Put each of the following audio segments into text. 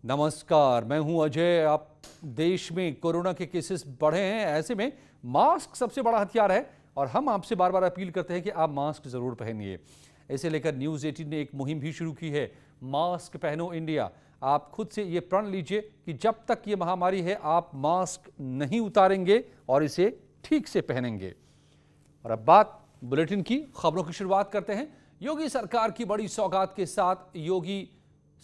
नमस्कार, मैं हूं अजय। आप देश में कोरोना के केसेस बढ़े हैं, ऐसे में मास्क सबसे बड़ा हथियार है और हम आपसे बार बार अपील करते हैं कि आप मास्क जरूर पहनिए। इसे लेकर न्यूज़ 18 ने एक मुहिम भी शुरू की है, मास्क पहनो इंडिया। आप खुद से ये प्रण लीजिए कि जब तक ये महामारी है आप मास्क नहीं उतारेंगे और इसे ठीक से पहनेंगे। और अब बात बुलेटिन की खबरों की शुरुआत करते हैं। योगी सरकार की बड़ी सौगात के साथ योगी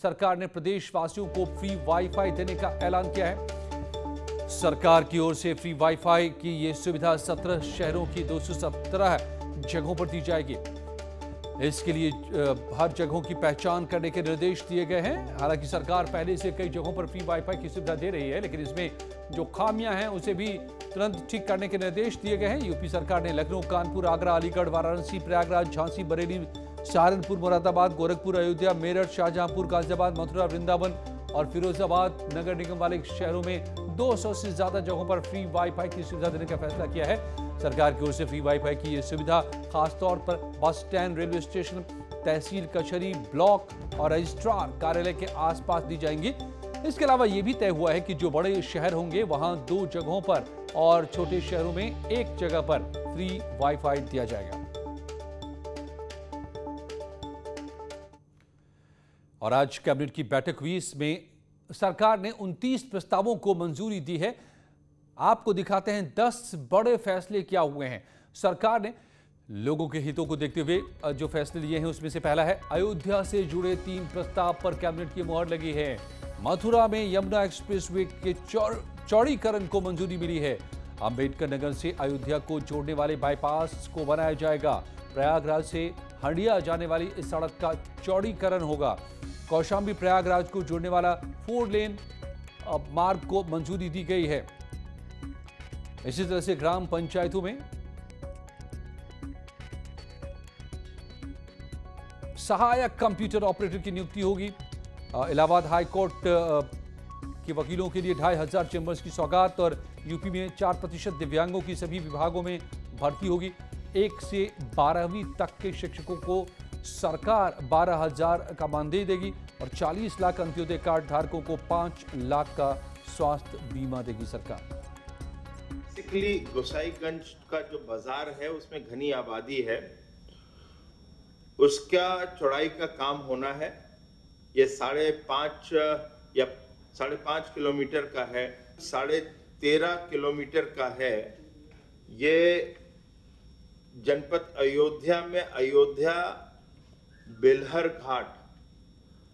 सरकार ने प्रदेशवासियों को फ्री वाईफाई देने का ऐलान किया है। सरकार की ओर से फ्री वाईफाई की ये सुविधा 17 शहरों की 217 जगहों पर दी जाएगी। इसके लिए हर जगहों की पहचान करने के निर्देश दिए गए हैं। हालांकि सरकार पहले से कई जगहों पर फ्री वाईफाई की सुविधा दे रही है, लेकिन इसमें जो खामियां हैं उसे भी तुरंत ठीक करने के निर्देश दिए गए हैं। यूपी सरकार ने लखनऊ, कानपुर, आगरा, अलीगढ़, वाराणसी, प्रयागराज, झांसी, बरेली, सहारनपुर, मुरादाबाद, गोरखपुर, अयोध्या, मेरठ, शाहजहांपुर, गाजियाबाद, मथुरा, वृंदावन और फिरोजाबाद नगर निगम वाले शहरों में 200 से ज्यादा जगहों पर फ्री वाईफाई की सुविधा देने का फैसला किया है। सरकार की ओर से फ्री वाईफाई की यह सुविधा खासतौर पर बस स्टैंड, रेलवे स्टेशन, तहसील कचहरी, ब्लॉक और रजिस्ट्रार कार्यालय के आसपास दी जाएंगी। इसके अलावा यह भी तय हुआ है कि जो बड़े शहर होंगे वहां 2 जगहों पर और छोटे शहरों में 1 जगह पर फ्री वाईफाई दिया जाएगा। और आज कैबिनेट की बैठक हुई, इसमें सरकार ने 29 प्रस्तावों को मंजूरी दी है। आपको दिखाते हैं 10 बड़े फैसले क्या हुए हैं। सरकार ने लोगों के हितों को देखते हुए जो फैसले लिए हैं उसमें से पहला है अयोध्या से जुड़े 3 प्रस्ताव पर कैबिनेट की मुहर लगी है। मथुरा में यमुना एक्सप्रेसवे के चौड़ीकरण को मंजूरी मिली है। अंबेडकर नगर से अयोध्या को जोड़ने वाले बाईपास को बनाया जाएगा। प्रयागराज से हंडिया जाने वाली इस सड़क का चौड़ीकरण होगा। कौशाम्बी प्रयागराज को जोड़ने वाला 4 लेन मार्ग को मंजूरी दी गई है। इसी तरह से ग्राम पंचायतों में सहायक कंप्यूटर ऑपरेटर की नियुक्ति होगी। इलाहाबाद हाई कोर्ट के वकीलों के लिए 2500 चेंबर्स की सौगात और यूपी में 4% दिव्यांगों की सभी विभागों में भर्ती होगी। 1 से 12वीं तक के शिक्षकों को सरकार 12,000 का मानदेय देगी और 40 लाख अंत्योदय कार्ड धारकों को 5 लाख का स्वास्थ्य बीमा देगी सरकार। बेसिकली गोसाईगंज का जो बाजार है उसमें घनी आबादी है, उसका चौड़ाई का काम होना है। ये 5.5 या 5.5 किलोमीटर का है, 13.5 किलोमीटर का है। ये जनपद अयोध्या में अयोध्या बेलहर घाट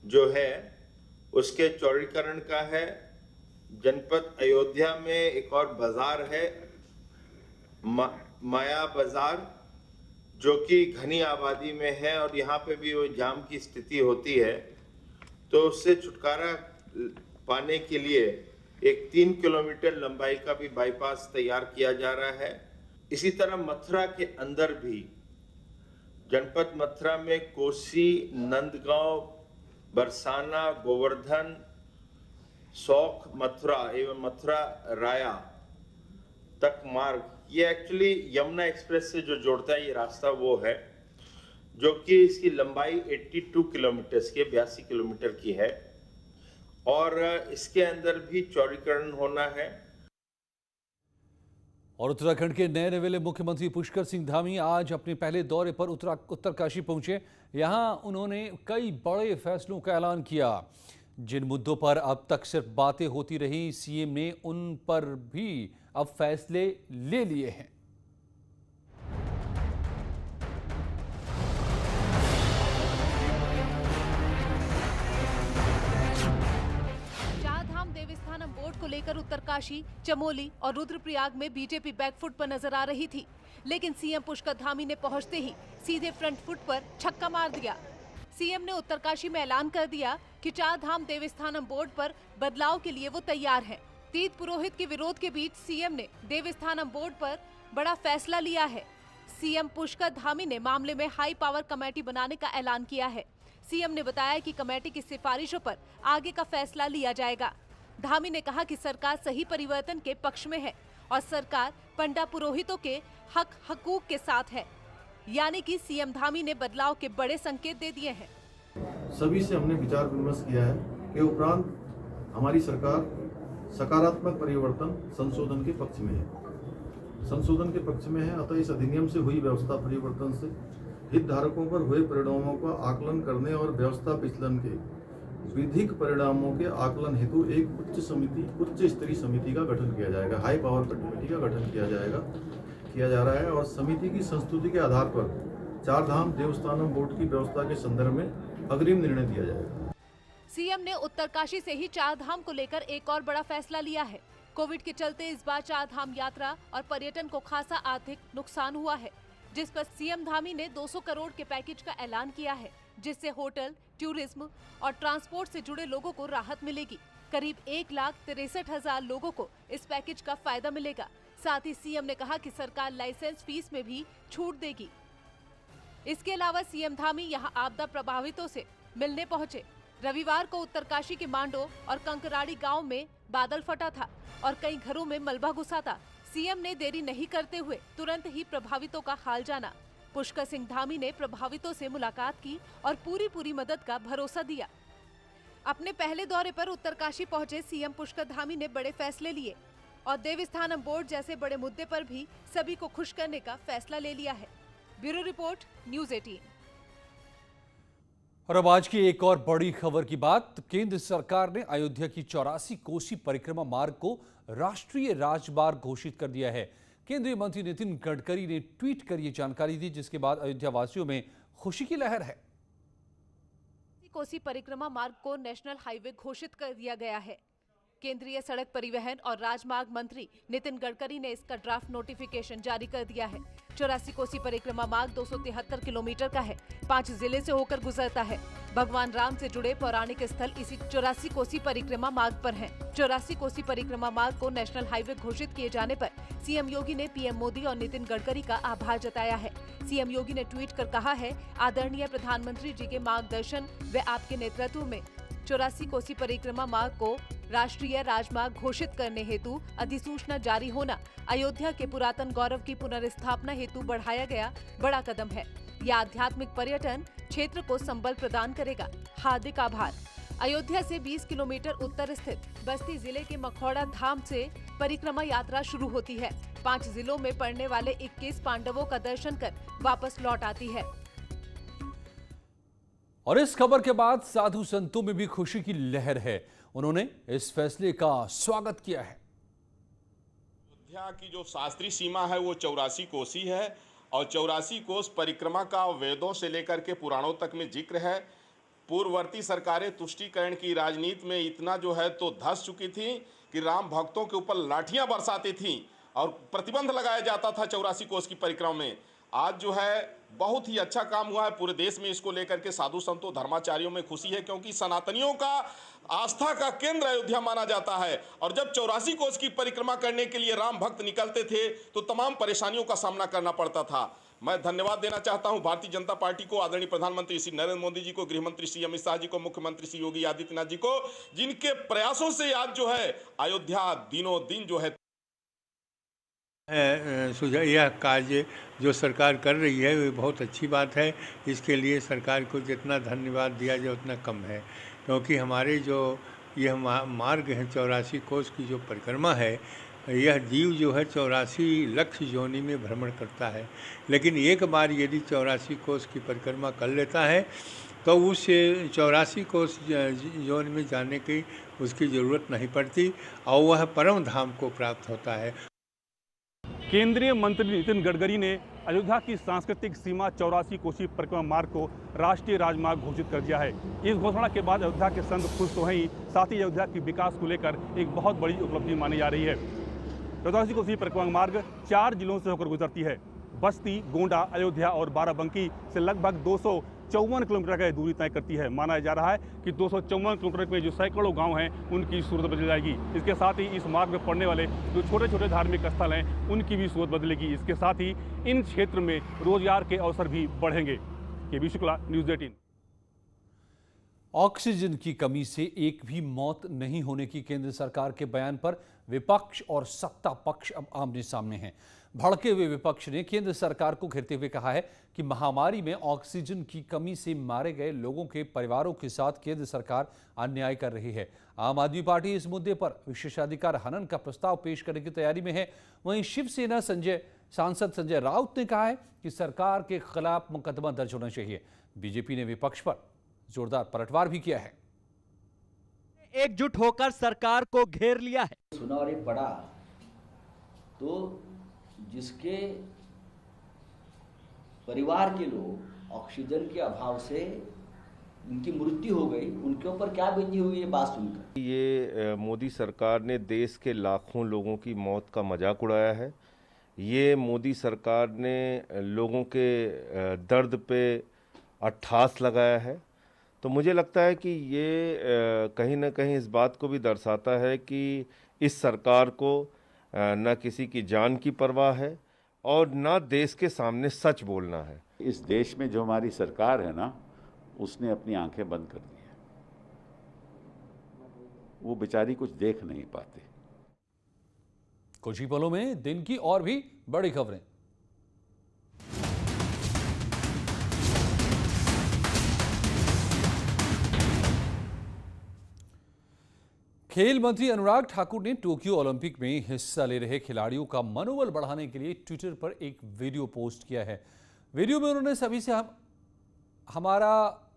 जो है उसके चौड़ीकरण का है। जनपद अयोध्या में एक और बाजार है माया बाजार, जो कि घनी आबादी में है और यहाँ पे भी वो जाम की स्थिति होती है, तो उससे छुटकारा पाने के लिए एक 3 किलोमीटर लंबाई का भी बाईपास तैयार किया जा रहा है। इसी तरह मथुरा के अंदर भी जनपद मथुरा में कोसी, नंदगांव, बरसाना, गोवर्धन, सौख, मथुरा एवं मथुरा राया तक मार्ग, ये एक्चुअली यमुना एक्सप्रेस से जो जोड़ता है ये रास्ता वो है, जो कि इसकी लंबाई 82 किलोमीटर की 82 किलोमीटर की है और इसके अंदर भी चौड़ीकरण होना है। और उत्तराखंड के नए नवेले मुख्यमंत्री पुष्कर सिंह धामी आज अपने पहले दौरे पर उत्तरकाशी पहुंचे। यहां उन्होंने कई बड़े फैसलों का ऐलान किया। जिन मुद्दों पर अब तक सिर्फ बातें होती रही, सीएम ने उन पर भी अब फैसले ले लिए हैं। देवस्थानम बोर्ड को लेकर उत्तरकाशी, चमोली और रुद्रप्रयाग में बीजेपी बैकफुट पर नजर आ रही थी, लेकिन सीएम पुष्कर धामी ने पहुंचते ही सीधे फ्रंट फुट पर छक्का मार दिया। सीएम ने उत्तरकाशी में ऐलान कर दिया कि 4 धाम देवस्थानम बोर्ड पर बदलाव के लिए वो तैयार है। तीर्थ पुरोहित के विरोध के बीच सीएम ने देवस्थानम बोर्ड पर बड़ा फैसला लिया है। सीएम पुष्कर धामी ने मामले में हाई पावर कमेटी बनाने का ऐलान किया है। सीएम ने बताया कि कमेटी की सिफारिशों पर आगे का फैसला लिया जाएगा। धामी ने कहा कि सरकार सही परिवर्तन के पक्ष में है और सरकार पंडा पुरोहितों के हक हकूक के साथ है, यानी कि सीएम धामी ने बदलाव के बड़े संकेत दे दिए हैं। सभी से हमने विचार विमर्श किया है कि उपरांत हमारी सरकार सकारात्मक परिवर्तन संशोधन के पक्ष में है, संशोधन के पक्ष में है। अतः इस अधिनियम से हुई व्यवस्था परिवर्तन से हितधारकों पर हुए परिणामों का आकलन करने और व्यवस्था विचलन के विधिक परिणामों के आकलन हेतु एक उच्च स्तरीय समिति का गठन किया जाएगा। हाई पावर कमेटी का गठन किया जा रहा है और समिति की संस्तुति के आधार पर चारधाम देवस्थानम बोर्ड की व्यवस्था के संदर्भ में अग्रिम निर्णय दिया जाएगा। सीएम ने उत्तरकाशी से ही चारधाम को लेकर एक और बड़ा फैसला लिया है। कोविड के चलते इस बार चारधाम यात्रा और पर्यटन को खासा आर्थिक नुकसान हुआ है, जिस पर सीएम धामी ने 200 करोड़ के पैकेज का ऐलान किया है, जिससे होटल, टूरिज्म और ट्रांसपोर्ट से जुड़े लोगों को राहत मिलेगी। करीब 1,63,000 लोगों को इस पैकेज का फायदा मिलेगा। साथ ही सीएम ने कहा कि सरकार लाइसेंस फीस में भी छूट देगी। इसके अलावा सीएम धामी यहां आपदा प्रभावितों से मिलने पहुंचे। रविवार को उत्तरकाशी के मांडो और कंकराड़ी गांव में बादल फटा था और कई घरों में मलबा घुसा था। सीएम ने देरी नहीं करते हुए तुरंत ही प्रभावितों का हाल जाना। पुष्कर सिंह धामी ने प्रभावितों से मुलाकात की और पूरी मदद का भरोसा दिया। अपने पहले दौरे पर उत्तरकाशी पहुंचे सीएम पुष्कर धामी ने बड़े फैसले लिए और देवस्थानम बोर्ड जैसे बड़े मुद्दे पर भी सभी को खुश करने का फैसला ले लिया है। Bureau report, news 18। और अब आज की एक और बड़ी खबर की बात। केंद्र सरकार ने अयोध्या की 84 कोसी परिक्रमा मार्ग को राष्ट्रीय राजमार्ग घोषित कर दिया है। केंद्रीय मंत्री नितिन गडकरी ने ट्वीट कर ये जानकारी दी, जिसके बाद अयोध्या वासियों में खुशी की लहर है। कोसी परिक्रमा मार्ग को नेशनल हाईवे घोषित कर दिया गया है। केंद्रीय सड़क परिवहन और राजमार्ग मंत्री नितिन गडकरी ने इसका ड्राफ्ट नोटिफिकेशन जारी कर दिया है। 84 कोसी परिक्रमा मार्ग 273 किलोमीटर का है, 5 जिले से होकर गुजरता है। भगवान राम से जुड़े पौराणिक स्थल इसी 84 कोसी परिक्रमा मार्ग पर हैं। 84 कोसी परिक्रमा मार्ग को नेशनल हाईवे घोषित किए जाने पर सीएम योगी ने पीएम मोदी और नितिन गडकरी का आभार जताया है। सीएम योगी ने ट्वीट कर कहा है, आदरणीय प्रधानमंत्री जी के मार्गदर्शन व आपके नेतृत्व में 84 कोसी परिक्रमा मार्ग को राष्ट्रीय राजमार्ग घोषित करने हेतु अधिसूचना जारी होना अयोध्या के पुरातन गौरव की पुनर्स्थापना हेतु बढ़ाया गया बड़ा कदम है। यह आध्यात्मिक पर्यटन क्षेत्र को संबल प्रदान करेगा। हार्दिक आभार। अयोध्या से 20 किलोमीटर उत्तर स्थित बस्ती जिले के मखौड़ा धाम से परिक्रमा यात्रा शुरू होती है। 5 जिलों में पड़ने वाले 21 पांडवों का दर्शन कर वापस लौट आती है। और इस खबर के बाद साधु संतों में भी खुशी की लहर है। उन्होंने इस फैसले का स्वागत किया है। अयोध्या की जो शास्त्रीय सीमा है वो 84 कोसी है और 84 कोस परिक्रमा का वेदों से लेकर के पुराणों तक में जिक्र है। पूर्ववर्ती सरकारें तुष्टीकरण की राजनीति में इतना जो है तो धंस चुकी थी कि राम भक्तों के ऊपर लाठियां बरसाती थी और प्रतिबंध लगाया जाता था 84 कोस की परिक्रमा में। आज जो है बहुत ही अच्छा काम हुआ है। पूरे देश में इसको लेकर के साधु संतों धर्माचार्यों में खुशी है, क्योंकि सनातनियों का आस्था का केंद्र अयोध्या माना जाता है। और जब 84 कोस की परिक्रमा करने के लिए राम भक्त निकलते थे तो तमाम परेशानियों का सामना करना पड़ता था। मैं धन्यवाद देना चाहता हूं भारतीय जनता पार्टी को, आदरणीय प्रधानमंत्री श्री नरेंद्र मोदी जी को, गृह मंत्री श्री अमित शाह जी को, मुख्यमंत्री श्री योगी आदित्यनाथ जी को, जिनके प्रयासों से आज जो है अयोध्या दिनों दिन जो है यह कार्य जो सरकार कर रही है वो बहुत अच्छी बात है। इसके लिए सरकार को जितना धन्यवाद दिया जाए उतना कम है, क्योंकि हमारे जो यह मार्ग है 84 कोस की जो परिक्रमा है, यह जीव जो है 84 लक्ष योनि में भ्रमण करता है। लेकिन एक बार यदि 84 कोस की परिक्रमा कर लेता है तो उस 84 कोस योनि में जाने की उसकी ज़रूरत नहीं पड़ती और वह परम धाम को प्राप्त होता है। केंद्रीय मंत्री नितिन गडकरी ने अयोध्या की सांस्कृतिक सीमा 84 कोसी परिक्रमा मार्ग को राष्ट्रीय राजमार्ग घोषित कर दिया है। इस घोषणा के बाद अयोध्या के संत खुश तो हैं ही, साथ ही अयोध्या के विकास को लेकर एक बहुत बड़ी उपलब्धि मानी जा रही है। 84 कोसी परिक्रमा मार्ग 4 जिलों से होकर गुजरती है। बस्ती, गोंडा, अयोध्या और बाराबंकी से लगभग 254 किलोमीटर की दूरी तय करती है। माना जा रहा है कि 254 किलोमीटर में जो सैकड़ों गांव हैं उनकी सूरत बदल जाएगी। इसके साथ ही इस मार्ग में पड़ने वाले जो छोटे छोटे धार्मिक स्थल हैं उनकी भी सूरत बदलेगी। इसके साथ ही इन क्षेत्र में रोजगार के अवसर भी बढ़ेंगे। केबी शुक्ला, न्यूज़ 18। ऑक्सीजन की कमी से एक भी मौत नहीं होने की केंद्र सरकार के बयान पर विपक्ष और सत्ता पक्ष अब आमने सामने हैं। भड़के हुए विपक्ष ने केंद्र सरकार को घेरते हुए कहा है कि महामारी में ऑक्सीजन की कमी से मारे गए लोगों के परिवारों के साथ केंद्र सरकार अन्याय कर रही है। आम आदमी पार्टी इस मुद्दे पर विशेषाधिकार हनन का प्रस्ताव पेश करने की तैयारी में है। वहीं शिवसेना सांसद संजय राउत ने कहा है कि सरकार के खिलाफ मुकदमा दर्ज होना चाहिए। बीजेपी ने विपक्ष पर जोरदार पलटवार भी किया है। एकजुट होकर सरकार को घेर लिया है। सुना और ये पढ़ा तो जिसके परिवार के लोग ऑक्सीजन के अभाव से उनकी मृत्यु हो गई, उनके ऊपर क्या बीती हुई ये बात सुनकर। ये मोदी सरकार ने देश के लाखों लोगों की मौत का मजाक उड़ाया है। ये मोदी सरकार ने लोगों के दर्द पे अट्ठास लगाया है। तो मुझे लगता है कि ये कहीं ना कहीं इस बात को भी दर्शाता है कि इस सरकार को न किसी की जान की परवाह है और न देश के सामने सच बोलना है। इस देश में जो हमारी सरकार है ना, उसने अपनी आंखें बंद कर दी है। वो बेचारी कुछ देख नहीं पाते। कुछ ही पलों में दिन की और भी बड़ी खबरें। खेल मंत्री अनुराग ठाकुर ने टोक्यो ओलंपिक में हिस्सा ले रहे खिलाड़ियों का मनोबल बढ़ाने के लिए ट्विटर पर एक वीडियो पोस्ट किया है। वीडियो में उन्होंने सभी से हमारा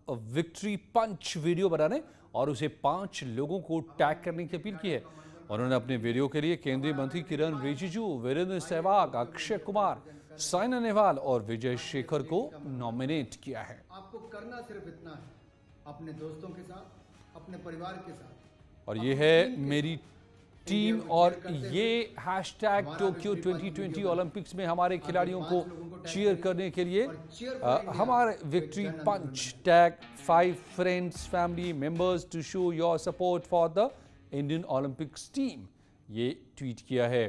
विक्ट्री पंच वीडियो बनाने और उसे 5 लोगों को टैग करने की अपील की है। उन्होंने अपने वीडियो के लिए केंद्रीय मंत्री किरण रिजिजू, वीरेंद्र सहवाग, अक्षय कुमार, साइना नेहवाल और विजय शेखर को नॉमिनेट किया है। आपको करना सिर्फ इतना है, अपने दोस्तों के साथ, अपने परिवार के साथ। और ये है मेरी टीम और ये हैशटैग टोक्यो 2020 ओलंपिक्स में हमारे खिलाड़ियों को चीयर करने के लिए हमारे victory punch tag 5 friends family members to show your support for the Indian Olympics team, ये ट्वीट किया है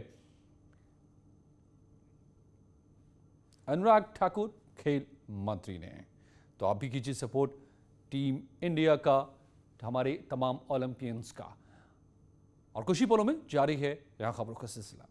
अनुराग ठाकुर खेल मंत्री ने। तो आप भी कीजिए सपोर्ट टीम इंडिया का, हमारे तमाम ओलंपियंस का। और कुछ ही पलों में जारी है यहां खबरों का सिलसिला।